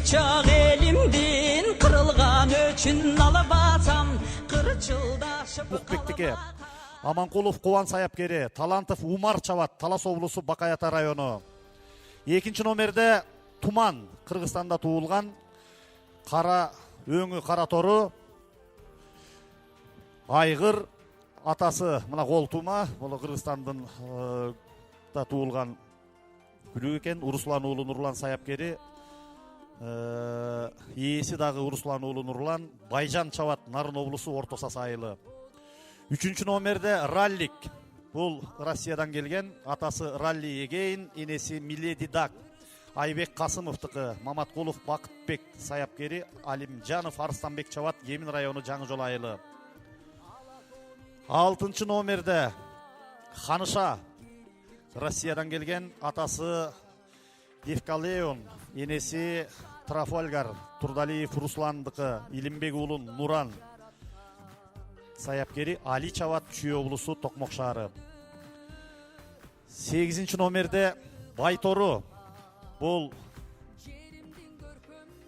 bıçak elimdin kırılgan öçün alabasam kırçıldaşıp Ukbektiki Аманкулов Кубан саяпкери, Талантов Умар чабат, Талас облусу Бакаята району. Экинчи номерде Туман, Кыргызстанда туулган, кара өңү кара тору, айгыр атасы мына кол тума, бул Кыргызстандын да туулган күлү экен, Уруслан уулу Нурлан саяпкери. Ээси дагы Уруслан уулу Нурлан, Байжан чабат, Нарын облусу Орто Сасы айылы. Üçüncü номерде Раллик. Бұл Россиядан келген, атасы Ралли Егейн, енесі Миледи Дак. Айбек Қасымовтықы, Маматкулов Бақытбек саяпкері, Алимжанов Арыстанбек чабат, Емин районы Жаңы жол айылы. Алтынчы номерде Ханыша. Россиядан келген, атасы Евкалеон, енесі Трафальгар, Турдалиев Русландықы, Илимбек уулун Нуран. Саяпкери Али чабат, Чүй облусу Токмок шаары. 8-ci номерде Байтору. Бұл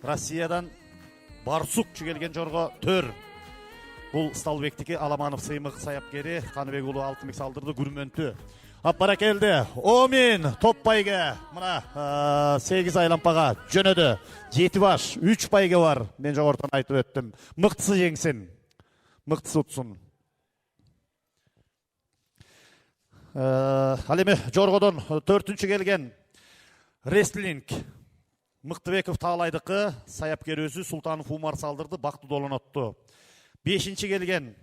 Россиядан Барсук келген жорго төр. Бұл Сталбектики Аламанов Сыймық саяпкери Қаныбек уулу Алтынбек салдырды күрмөнтү. Аппара келди. Омин топ байге. Мына 8 айлампага жөнөдү. 7 баш, 3 байге бар. Мен жогортон айтып өттүм. Мыктысы жеңсин. Мыктысы утсун. Ал эми жоргодон 4-чү келген Рестлинг Мыктыбеков Таалайдыкы, саяпкер өзү Султанов Умар салдырды, Бакты Долонотту. 5-чи келген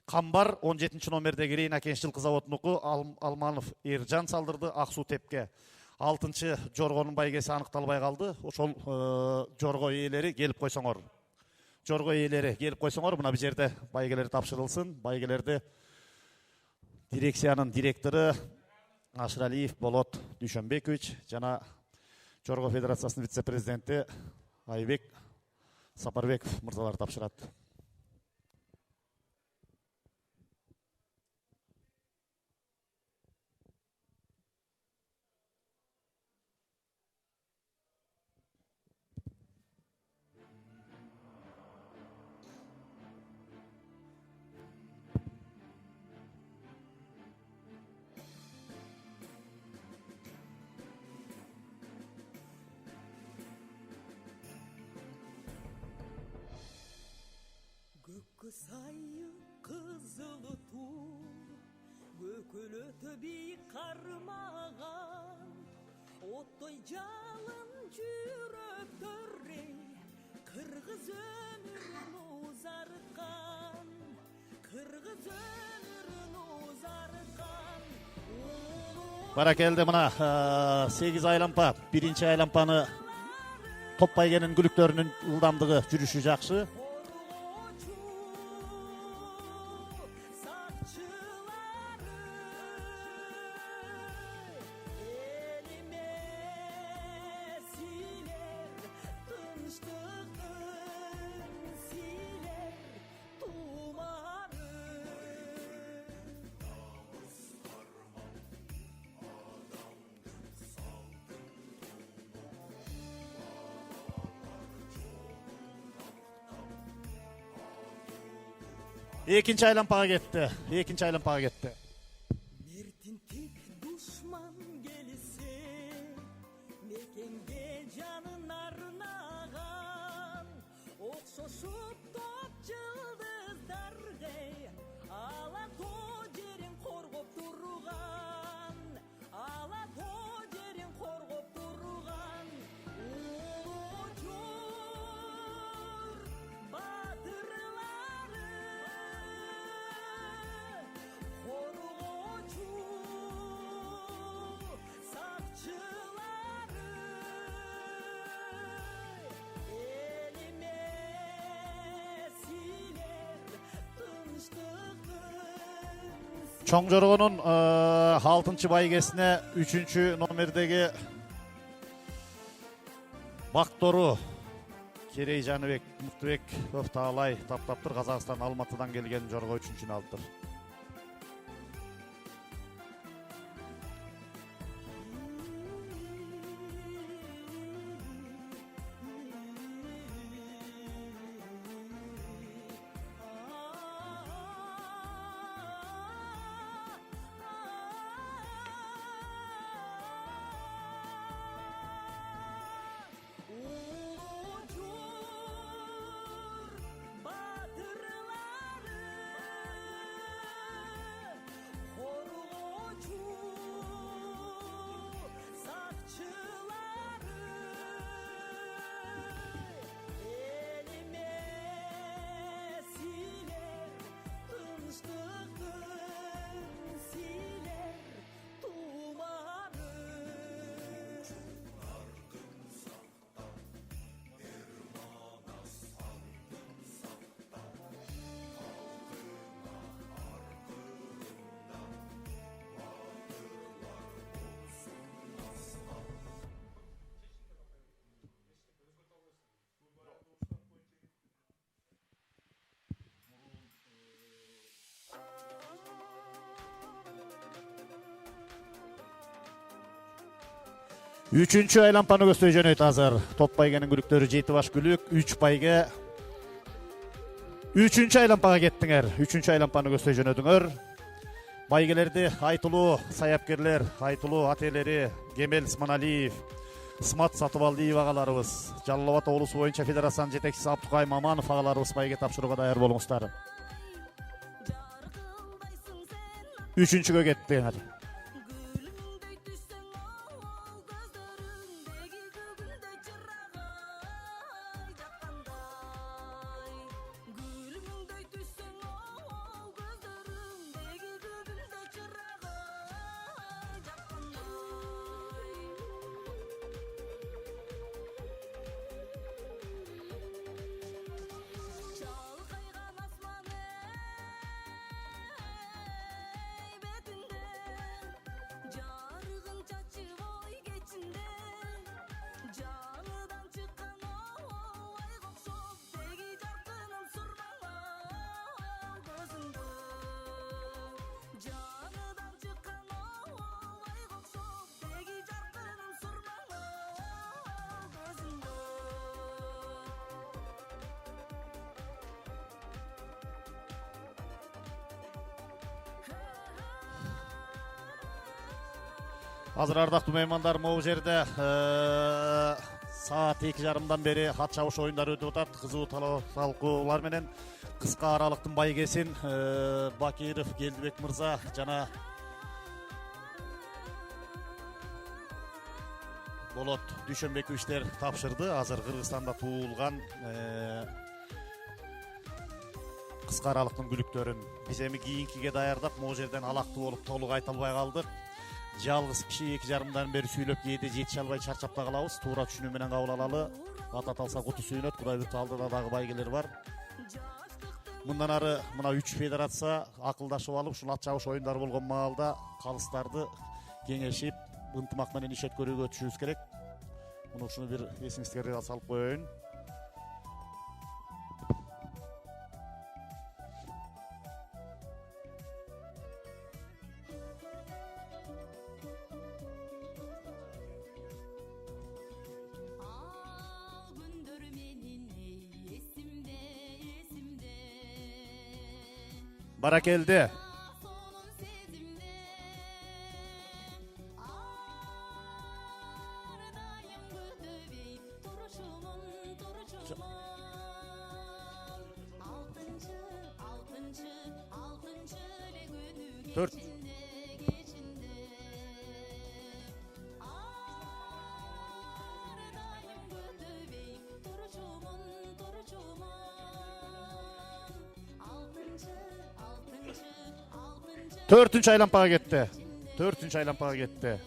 Камбар 17-чи номердеги Рейна Кенчил заводунуку Алманов Эржан салдырды, Аксуу Тепке. 6-чы жоргонун байгеси аныкталбай калды. Ошол жорго ээлери келип койсоңор. Жорго ээлери келип койсоңор, мына бул жерде байгелер тапшырылсын. Байгелерди дирекциянын директору Ашыралиев Болот Дүйшөнбекович жана Жорго Федерациясынын вице-президенти Айбек Сапарбеков мырзалар тапшырат. Көккө сайы кызылы туу, көкөлөтө бийик кармаган, оттой жалын жүрөктөрү, кыргыз өмүрүн узарткан, кыргыз өмүрүн узарткан. Баракелди мына 8 айлампа, 1-ci айлампаны топ байгенин күлүктөрүнүн ылдамдыгы жүрүшү жакшы. Экинчи айлампага кетти. Экинчи айлампага кетти. Мертинтик душман келсе, мекенге жанын арнаган, окшошуп топ жылдыздарга, ала тоо жерин коргоп турган, ала тоо жерин коргоп турган. Улуу жор батырлары, коргоочу сакчылары, элиме силер тынчтыктын. Чоң жоргонун 6-чы байгесине 3-чү номердеги Бактору Керей Жаныбек Мыктыбек Таалай таптаптыр. Казакстан Алматыдан келген жорго 3-чүнү алыптыр. Üçüncü aylampany göstereceğin hazır. Top baygenin gülükleri jeti baş gülük. 3 bayge. Üçüncü aylampaga gettiňer. Üçüncü aylampany göstereceğin ödüňer. Baygelerdi Aytulu sayapkerler, Aytulu ateleri, Gemel Ismanaliyev, Ismat Satıbaldiyev ağalarыбыз, Жалал-Абад облусу боюнча федерациянын жетекчиси Абдукай Маманов ağalarыбыз байге тапшырууга даяр болуңуздар. Üçüncüge gettiňer. Hazır ardaqlı mehmanдар bu жерде saat 2:30-dan beri hat çavuş oyunları ötüp atat. Kızığı talqуулар менен кыска аралыктын байгесин Bakirov Gelдибек мырза жана Болот Дүйшөнбековичтер тапшырды. Азыр Кыргызстанда туулган кыска аралыктын күлүктөрүн биз эми кийинкиге даярдап, могу жерден алактуу болуп толук айта албай калдык. Жалгыз киши 2:30-дан бeri сүйлөп кээде жетише албай чарчап да калабыз. Туура түшүнүү менен кабыл алалы. Ата талса куту сүйүнөт. Кудай бүт алдыда дагы байгелер бар. Мындан ары мына 3 федерация акылдашып алып, ушул ат чабыш оюндары болгон маалда калыстарды кеңешип, ынтымак менен иш өткөрүүгө өтүшүбүз керек. Муну ушуну бир эсиңизге салып коеюн. Barakelde. Dört. Dördüncü aylampaga gitti. Dördüncü aylampaga gitti.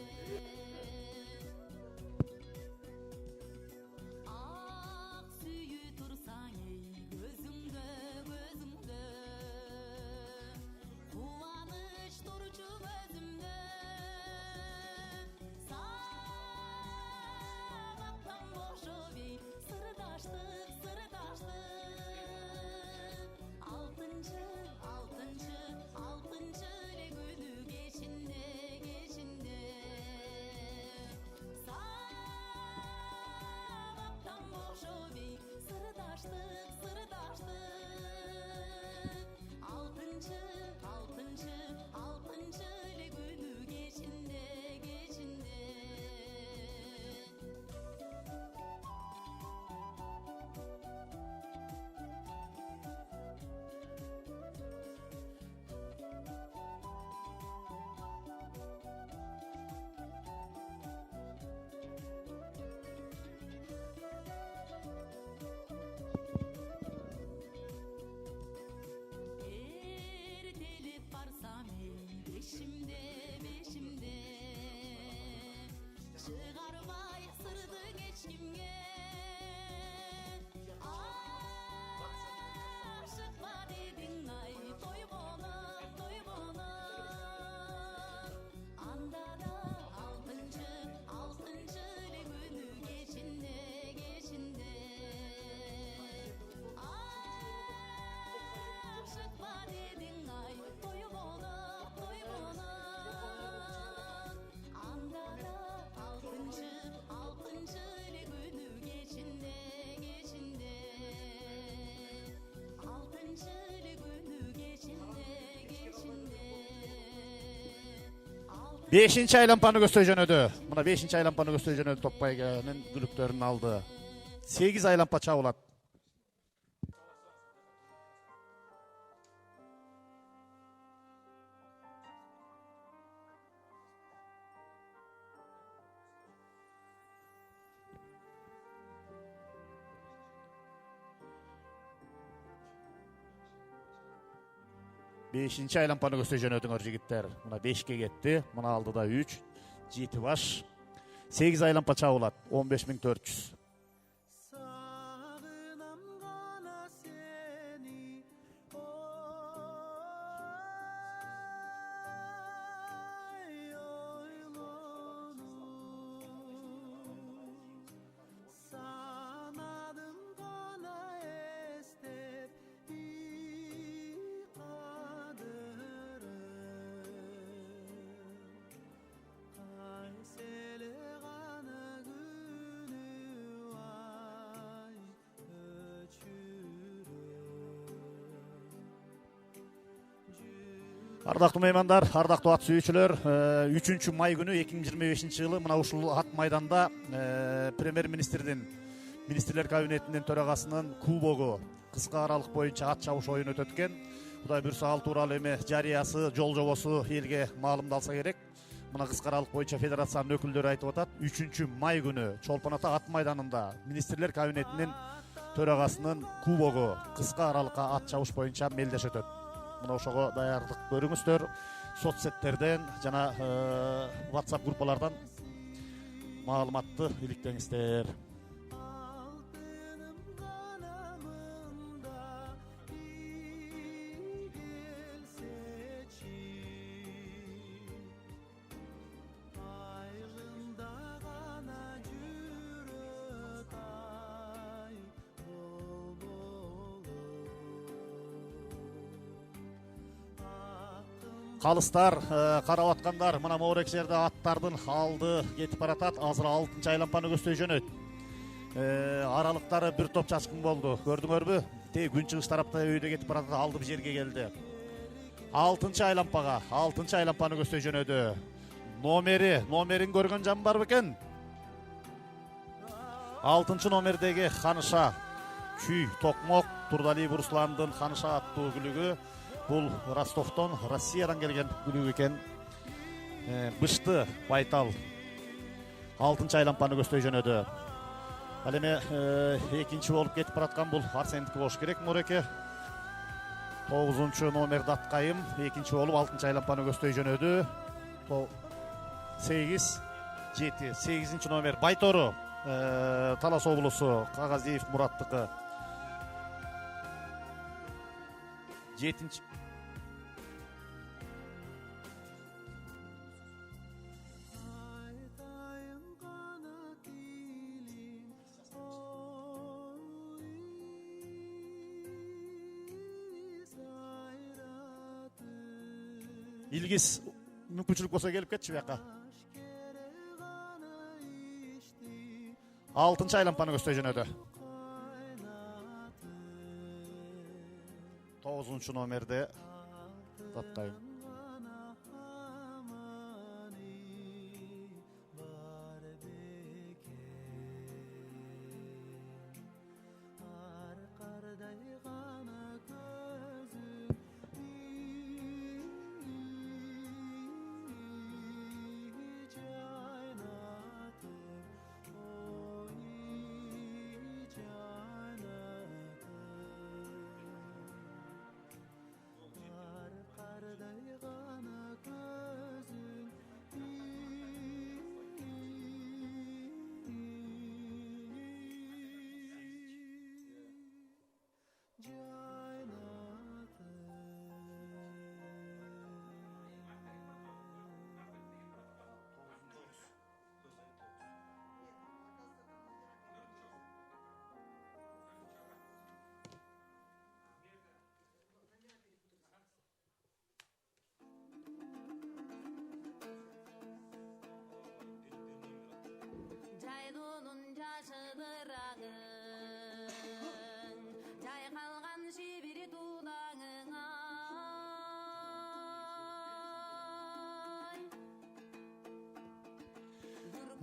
5-nji aylampany gösterjönödü. Muna 5-nji aylampany gösterjönödü Topbaýgyň gülüklerini aldı. 8 aylampa çabulat. Beşinci aylampany gösterjönödüňөр jigitler. Muna 5'ke getdi. Muna aldıda 3. 7 baş. 8 aylampa çabulat. 15.400. Sağınam gana seni oy oylonu sanadım gana estep kaysele gana günü ay Ardaklı meymandar, ardaklı at sүйүүчүлөр, 3 may günü 2025-yılı mına uşul at maydanda Premier Ministrden, Ministrler Kabinetinden töregasынын кубогу кыска аралык боюнча at чабыш оюну өтөткөн. Кудай буйрса ал тууралуу эми жарыясы, жол жобосу элге маалымдалса керек. Мына кыска аралык боюнча федерациянын өкүлдөрү айтып атат. 3 may günü Чолпон ата at майданында Министрлер Кабинетинин төрагасынын кубогу кыска аралыкка at чабыш боюнча мелдеш өтөт. Мына ошого даярдык көрүңүздөр. Соцсеттерден жана WhatsApp группалардан маалыматты иликтеңиздер. altınım kanamında gelseçi ayrında gana jürek ay bol Калыстар, карап аткандар, мына моорек жерде аттардын алды кетип баратат. Азыр 6-нчы айлампаны көстөйжөнөт. Аралыктары bir топ чачкын болду. Көрдүңөрбү? Те күнчүгүш тарапта өйдө кетип баратат, алды bir жерге келди. 6-нчы айлампага, 6-нчы айлампаны көстөйжөнөдү. Номерин көргөн жан бар бекен? 6-нчы номердеги Ханыша Күй Токмок Турдалиев Русландын Ханыша аттуу күлүгү. Бул Ростовтон, Россиядан келген күлүк экен. Бышты Байтал 6-нчы айлампаны көстөйжөнөдү. Ал эми экинчи болуп кетип бараткан бул Арсендики болуш керек мореке. 9-нчы номерди аткайым, экинчи болуп 6-нчы айлампаны көстөйжөнөдү. 8-нчы номер Байтору Талас облусу Кагазиев Мураттыкы. 7-нчы aytayım gana dilim oy sayratı Илгиз мүмкүнчүлүк болсо келип кетчи бияка. aşkere gana içti 6-нчы айлампаны көстөйжөнөдү. kaynatı 9-нчы номерде таткайым. gana hamani var beke arkarday gana gözüm hiç aynatır o hiç aynatır arkarday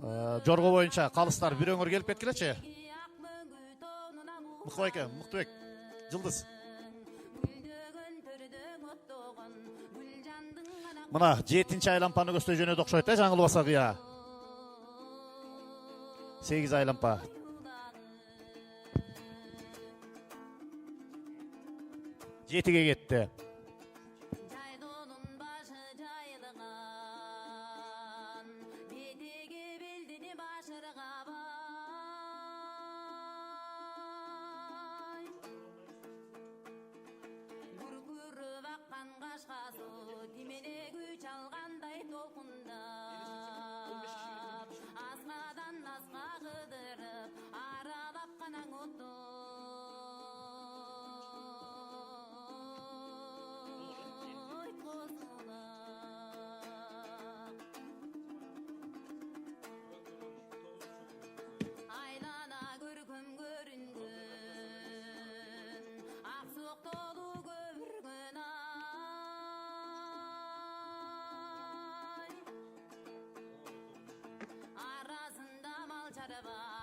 Жорго боюнча калыстар бир өңөр келип кеткилечи. Мыктыбек, Мыктыбек, Жылдыз. Мына 7-нчи айлампаны көздөй жөнөдү окшойт да, жаңылбаса кыя. 8 айлампа. Жетиге кетти.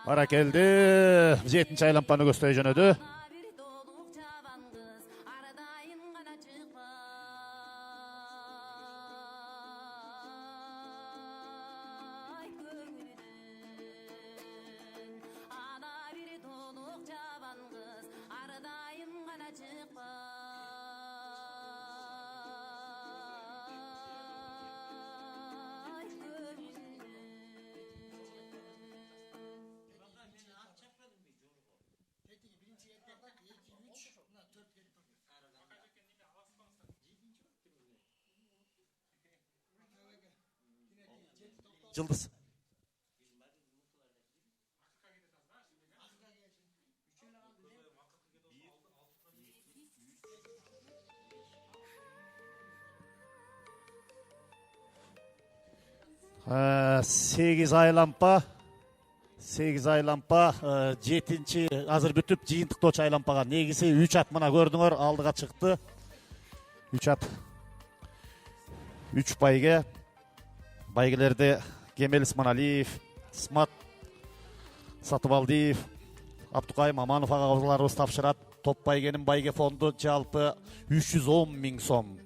Ара келди. 7-нчи айлампаны көздөй жөнөдү. Жылдыз. Сегиз айлампа. 8 айлампа, 7-нчи азыр бүтүп жыйынтыктоочу айлампага негиси 3 ат мына көрдүңөр, алдыга чыкты. 3 ат. 3 байге. Байгелерде Кемел Исманалиев, Исмат Сатыбалдиев, Абдукай Маманов агабызларыбыз тапшырат. Топ байгенин байге фонду жалпы 310 миң сом.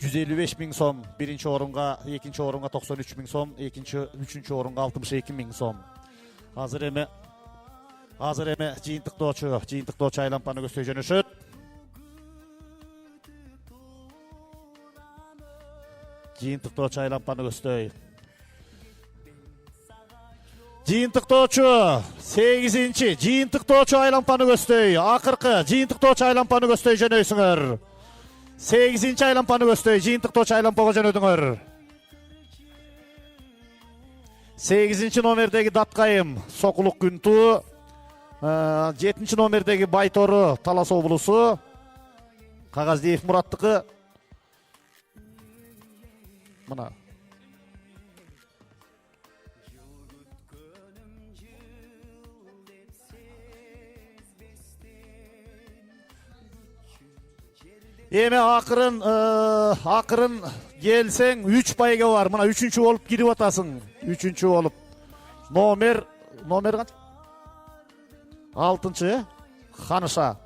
155 миң сом биринчи орунга, экинчи орунга 93 миң сом, үчүнчү орунга 62 миң сом. Азыр эме жыйынтыктоочу айлампаны көздөй жөнөшөт. Жыйынтыктоочу айлампаны көздөй. Жыйынтыктоочу 8-нчи жыйынтыктоочу айлампаны көздөй. Акыркы жыйынтыктоочу айлампаны көздөй жөнөйсүңөр. 8-нчи айлампаны көздөй жыйынтыктоочу айлампага жөнөдүңөр. 8-нчи номердеги Даткайым Сокулук Күнтүү, 7-нчи номердеги Байтору Талас облусу, Кагаздиев Мураттыкы. Мына эми акырын келсең 3 байга бар. Мына 3-чү болуп кирип атасың. 3-чү болуп. Номер канча? 6-чы, Ханыша.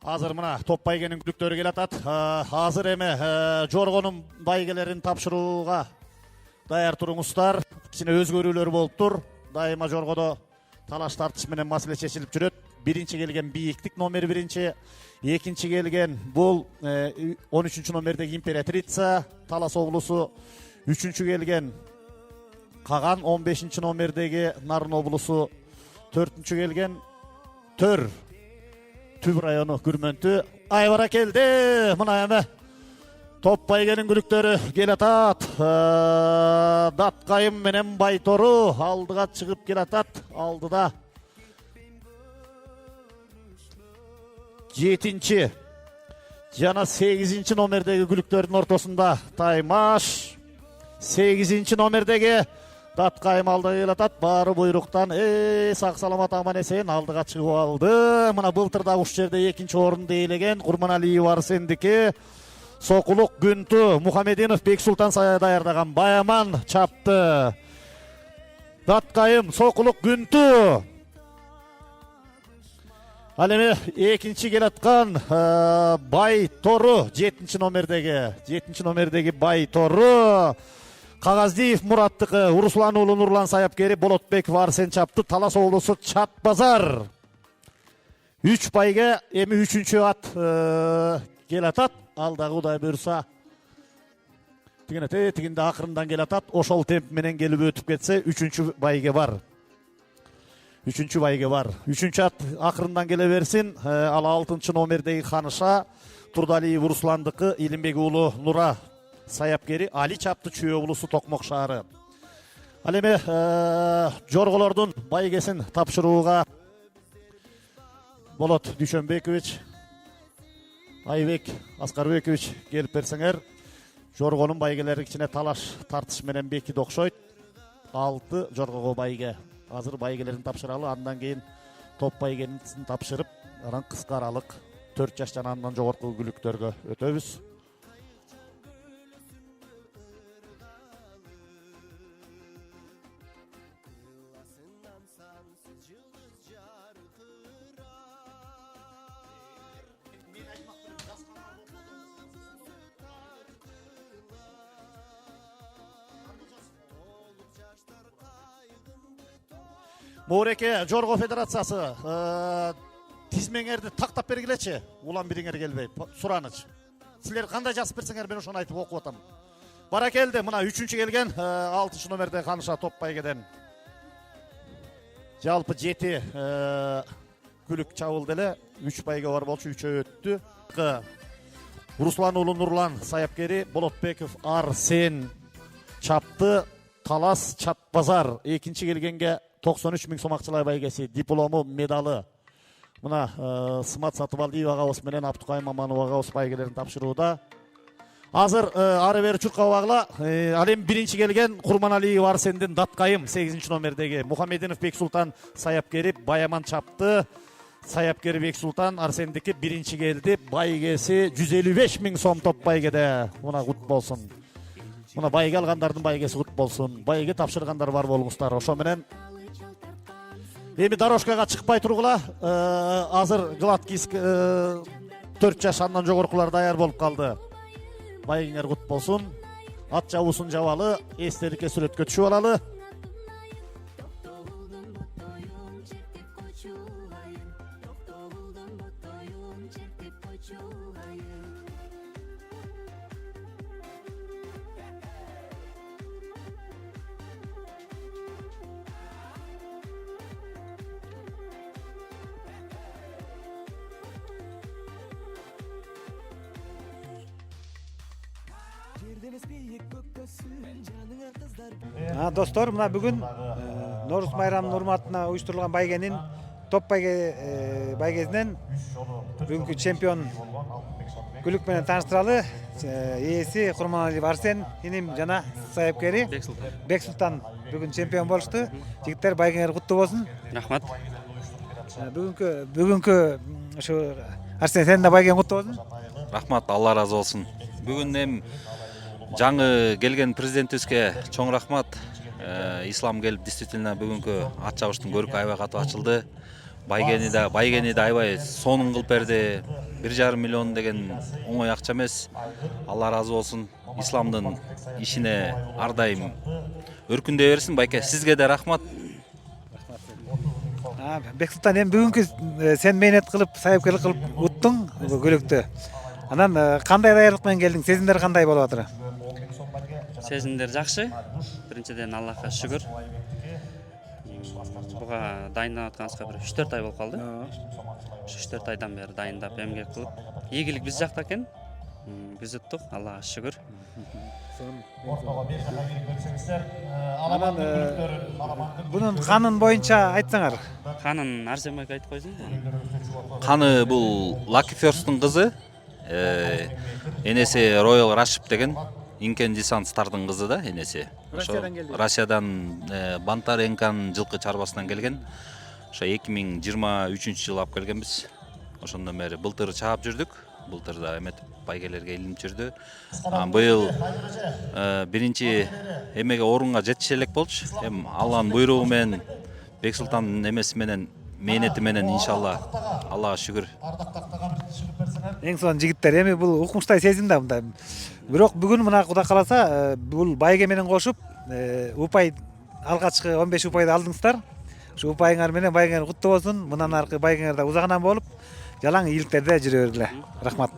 Азыр мына топ байгенин күлүктөрү келатат. Азыр эме жоргонун байгелерин тапшырууга даяр туруңуздар. Кичине өзгөрүүлөр болуптур. Дайыма жоргодо талаш тартыш менен маселе чечилип жүрөт. Биринчи келген бийиктик номер биринчи, экинчи келген бул 13-чү номердеги Императрица Талас облусу, 3-чү келген Каган 15-чи номердеги Нарын облусу, 4-чү келген Төр Түб району Күрмөнтү. Айбара келди. Мына эме Топ байгенин күлүктөрү келатат. Даткайым менен Байтору алдыга чыгып келатат. Алдыда 7-нчи жана 8-нчи номердеги күлүктөрдүн ортосунда Таймаш. 8-нчи номердеги Даткайым алдыга келатат. Баары буйруктан сак саламат аман эсен алдыга чыгып алды. Мына былтыр да уш жерде 2-нчи орунду ээлеген Курманалиев Арсендики. Сокулук Күнтү Мухамединов Бексултан даярдаган Баяман чапты. Даткайым Сокулук Күнтү. Ал эми экинчи келаткан Байтору 7-нчи номердеги Байтору. Кагаздиев Мураттыкы, Руслан уулу Нурлан саяпкери, Болотбеков Арсен чапты. Талас облусу Чат Базар 3 байге эми 3-чү ат келатат. Алдагы Кудай буйруса тигинде акырындан келатат. Ошол темп менен келип өтүп кетсе 3-чү байге бар. 3-чү ат акырындан келе берсин. Ал 6-чы номердеги Ханыша Турдалиев Русландыкы, Илимбек уулу Нура саяпкери, Али чапты Чүй облусу Токмок шаары. Ал эми жорголордун байгесин тапшырууга Болот Дүйшөнбекович, Айбек Аскарбекович келип берсеңер. Жоргонун байгелери кичине талаш тартыш менен бекиди окшойт. 6 жоргого байге. Азыр байгелерин тапшыралы, андан кийин топ байгенин тапшырып, анан кыска аралык 4 жаш жана андан жогорку күлүктөргө өтөбүз. Мореке Жорго Федерациясы тизмеңерди тактап бергилечи. Улам бириңер келбей, сураныч. Силер кандай жазып берсеңер мен ошону айтып окуп атам. Баракелди, мына 3-чү келген 6-чы номерде Ханыша топ байгеден. Жалпы 7 күлүк чабылды эле, 3 байге бар болчу, 3 өттү. Руслан уулу Нурлан саяпкери, Болотбеков Арсен чапты. Талас Чат Базар 2-нчи келгенге 93 миң сом акчалай байгеси, диплому, медалы. Мына Сымат Сатыбалдиев агабыз менен Аптыкай Маманов агабыз байгелерин тапшырууда. Азыр ары бери чуркабагыла. Ал эми 1-нчи келген Курманалиев Арсендин Даткайым 8-нчи номердеги Мухамединов Бексултан саяпкери, Баяман чапты. Саяпкери Бексултан Арсендики 1-нчи келди. Байгеси 155 миң сом топ байгеде. Мына кут болсун. Мына байге алгандардын байгеси кут болсун. Байге тапшыргандар бар болуңуздар. Ошо менен эми дорожкага чыкпай тургула. Азыр Гладкийск 4 жаш андан жогоркулар даяр болуп калды. Байгиңер кут болсун. Ат жабуусун жабалы, эстеликке сүрөткө түшүп алалы. Достор, мына бүгүн Норус майрамынын урматына уюштурулган байгенин топ байгесинен бүгүнкү чемпион күлүк менен тааныштыралы. Ээси Курманалиев Арсен, иним жана саяпкери Бексултан бүгүн чемпион болушту. Жигиттер, байгеңер куттуу болсун. Рахмат. Бүгүнкү ушу Арсен, сенин да байгең куттуу болсун. Рахмат, Алла разы болсун. Бүгүн эми жаңы келген президентибизге чоң рахмат. Ислам келип, действительно бүгүнкү ат чабыштын көркү аябай катуу ачылды. Байгени да аябай сонун кылып берди. 1,5 миллион деген оңой акча эмес. Алла разы болсун. Исламдын ишине ар дайым өркүндөй берсин. Байке, сизге да рахмат. Бексултан, эми бүгүнкү сен мээнет кылып, саяпкерлик кылып уттуң күлүктү. Анан кандай даярдык менен келдиң? Сезимдер кандай болуп атыр? Сезимдер жакшы. Биринчиден Аллахка шүгүр. Буга дайындап атканыбызга бир 3-4 ай болуп калды. 3-4 айдан бери дайындап эмгек кылып. Ийгилик биз жакта экен. Күзөттүк, Аллага шүгүр. Анан бунун канын боюнча айтсаңар. Ханын Арсенбек айтып койсун. Каны бул Lucky First'тың кызы, энеси Royal Rashid деген Инкен Десантстардын кызы да, энеси. Россиядан келди. Россиядан Бантаренкан жылкы чарбасынан келген. Ошо 2023-жылы алып келгенбиз. Ошондон бери былтыр чаап жүрдүк. Былтыр да эметип байгелерге илинип жүрдү. Быйыл биринчи эмеге орунга жетише элек болчу. Эми Алланын буйругу менен Бексултандын эмеси менен мээнети менен иншалла Аллага шүгүр. Эң сонун жигиттер, эми бул укмуштай сезим да мында. Бирок бүгүн мына Кудай кааласа бул байге менен кошуп упай алгачкы 15 упайды алдыңыздар. Ушу упайыңар менен байгеңер куттуу болсун. Мындан аркы байгеңер да узагынан болуп, жалаң ийгиликтерде жүрө бергиле. Рахмат.